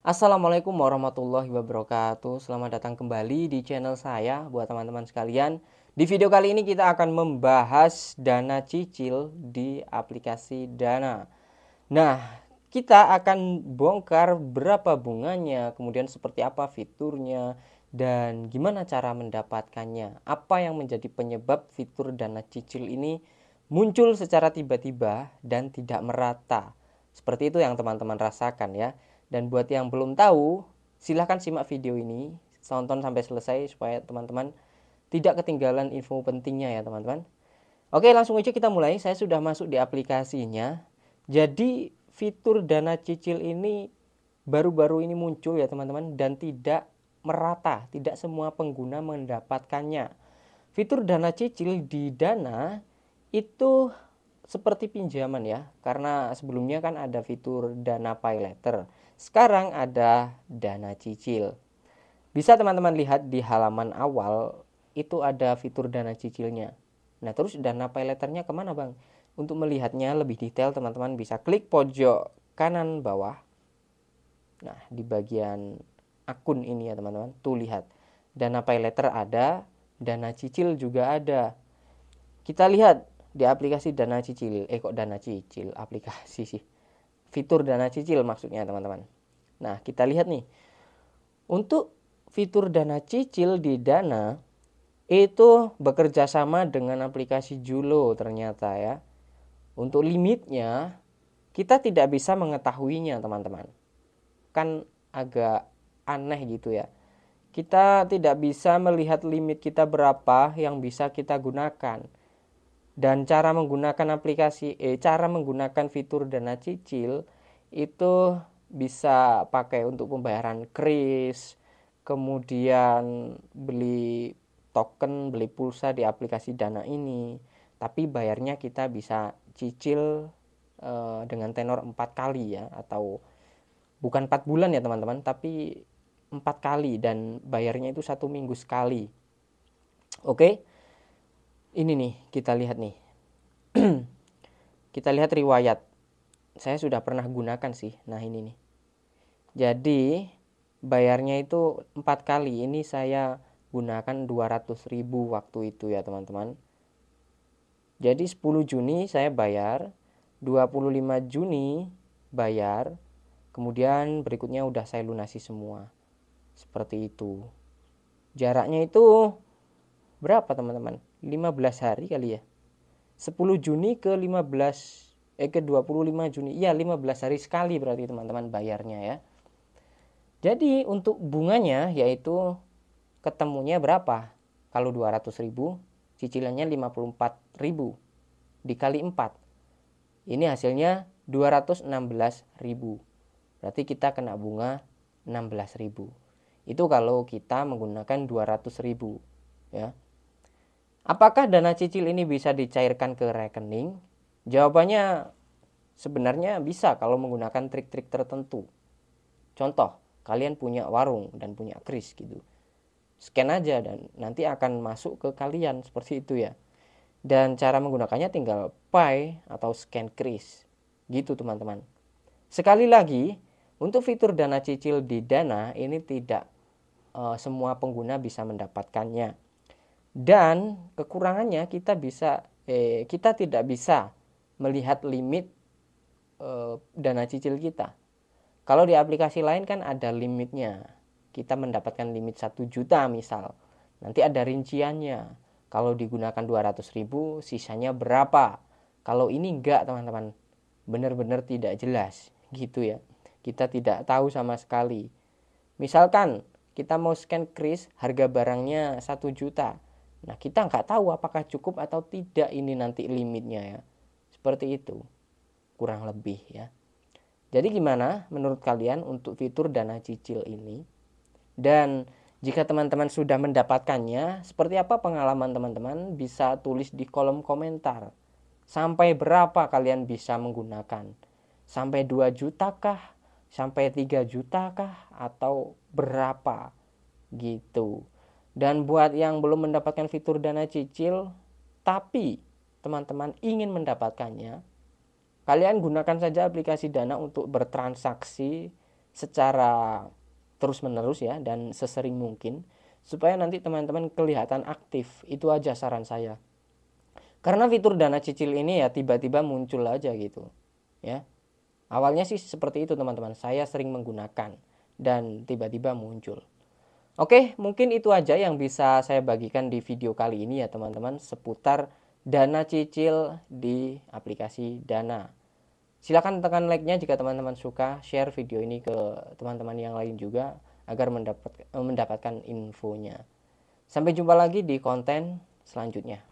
Assalamualaikum warahmatullahi wabarakatuh. Selamat datang kembali di channel saya buat teman-teman sekalian. Di video kali ini kita akan membahas dana cicil di aplikasi Dana. Nah, kita akan bongkar berapa bunganya, kemudian seperti apa fiturnya, dan gimana cara mendapatkannya. Apa yang menjadi penyebab fitur dana cicil ini muncul secara tiba-tiba dan tidak merata. Seperti itu yang teman-teman rasakan ya. Dan buat yang belum tahu, silahkan simak video ini, tonton sampai selesai supaya teman-teman tidak ketinggalan info pentingnya ya teman-teman. Oke, langsung aja kita mulai. Saya sudah masuk di aplikasinya. Jadi fitur dana cicil ini baru-baru ini muncul ya teman-teman, dan tidak merata, tidak semua pengguna mendapatkannya. Fitur dana cicil di Dana itu seperti pinjaman ya, karena sebelumnya kan ada fitur dana pay later, sekarang ada dana cicil. Bisa teman-teman lihat di halaman awal itu ada fitur dana cicilnya. Nah terus dana pay letternya kemana bang? Untuk melihatnya lebih detail teman-teman bisa klik pojok kanan bawah. Nah di bagian akun ini ya teman-teman, tuh lihat dana pay letter ada, dana cicil juga ada. Kita lihat di aplikasi dana cicil, kok dana cicil, aplikasi sih, fitur dana cicil maksudnya teman-teman. Nah kita lihat nih, untuk fitur dana cicil di Dana itu bekerja sama dengan aplikasi Julo ternyata ya. Untuk limitnya kita tidak bisa mengetahuinya teman-teman, kan agak aneh gitu ya. Kita tidak bisa melihat limit kita berapa yang bisa kita gunakan. Dan cara menggunakan cara menggunakan fitur dana cicil itu bisa pakai untuk pembayaran kris, kemudian beli token, beli pulsa di aplikasi Dana ini. Tapi bayarnya kita bisa cicil dengan tenor 4 kali ya, atau bukan 4 bulan ya teman-teman, tapi 4 kali, dan bayarnya itu 1 minggu sekali. Oke, ini nih kita lihat nih. Kita lihat riwayat. Saya sudah pernah gunakan sih. Nah ini nih. Jadi bayarnya itu 4 kali. Ini saya gunakan 200.000 waktu itu ya teman-teman. Jadi 10 Juni saya bayar, 25 Juni bayar, kemudian berikutnya udah saya lunasi semua. Seperti itu. Jaraknya itu berapa teman-teman? 15 hari kali ya. 10 Juni ke 25 Juni. Iya, 15 hari sekali berarti teman-teman bayarnya ya. Jadi untuk bunganya yaitu ketemunya berapa? Kalau 200.000, cicilannya 54.000 dikali 4. Ini hasilnya 216.000. Berarti kita kena bunga 16.000. Itu kalau kita menggunakan 200.000 ya. Apakah dana cicil ini bisa dicairkan ke rekening? Jawabannya sebenarnya bisa kalau menggunakan trik-trik tertentu. Contoh, kalian punya warung dan punya kris gitu. Scan aja dan nanti akan masuk ke kalian seperti itu ya. Dan cara menggunakannya tinggal pay atau scan kris. Gitu teman-teman. Sekali lagi, untuk fitur dana cicil di Dana ini tidak semua pengguna bisa mendapatkannya. Dan kekurangannya kita tidak bisa melihat limit dana cicil kita. Kalau di aplikasi lain kan ada limitnya. Kita mendapatkan limit 1 juta misal. Nanti ada rinciannya. Kalau digunakan 200.000 sisanya berapa. Kalau ini enggak teman-teman. Benar-benar tidak jelas gitu ya. Kita tidak tahu sama sekali. Misalkan kita mau scan kris, harga barangnya 1 juta. Nah kita nggak tahu apakah cukup atau tidak ini nanti limitnya ya. Seperti itu kurang lebih ya. Jadi gimana menurut kalian untuk fitur dana cicil ini? Dan jika teman-teman sudah mendapatkannya, seperti apa pengalaman teman-teman? Bisa tulis di kolom komentar. Sampai berapa kalian bisa menggunakan? Sampai 2 juta kah? Sampai 3 juta kah? Atau berapa? Gitu. Dan buat yang belum mendapatkan fitur dana cicil, tapi teman-teman ingin mendapatkannya, kalian gunakan saja aplikasi Dana untuk bertransaksi secara terus-menerus ya, dan sesering mungkin, supaya nanti teman-teman kelihatan aktif. Itu aja saran saya. Karena fitur dana cicil ini ya tiba-tiba muncul aja gitu ya. Awalnya sih seperti itu teman-teman, saya sering menggunakan dan tiba-tiba muncul. Oke, mungkin itu aja yang bisa saya bagikan di video kali ini ya teman-teman, seputar dana cicil di aplikasi Dana. Silahkan tekan like-nya jika teman-teman suka, share video ini ke teman-teman yang lain juga agar mendapatkan infonya. Sampai jumpa lagi di konten selanjutnya.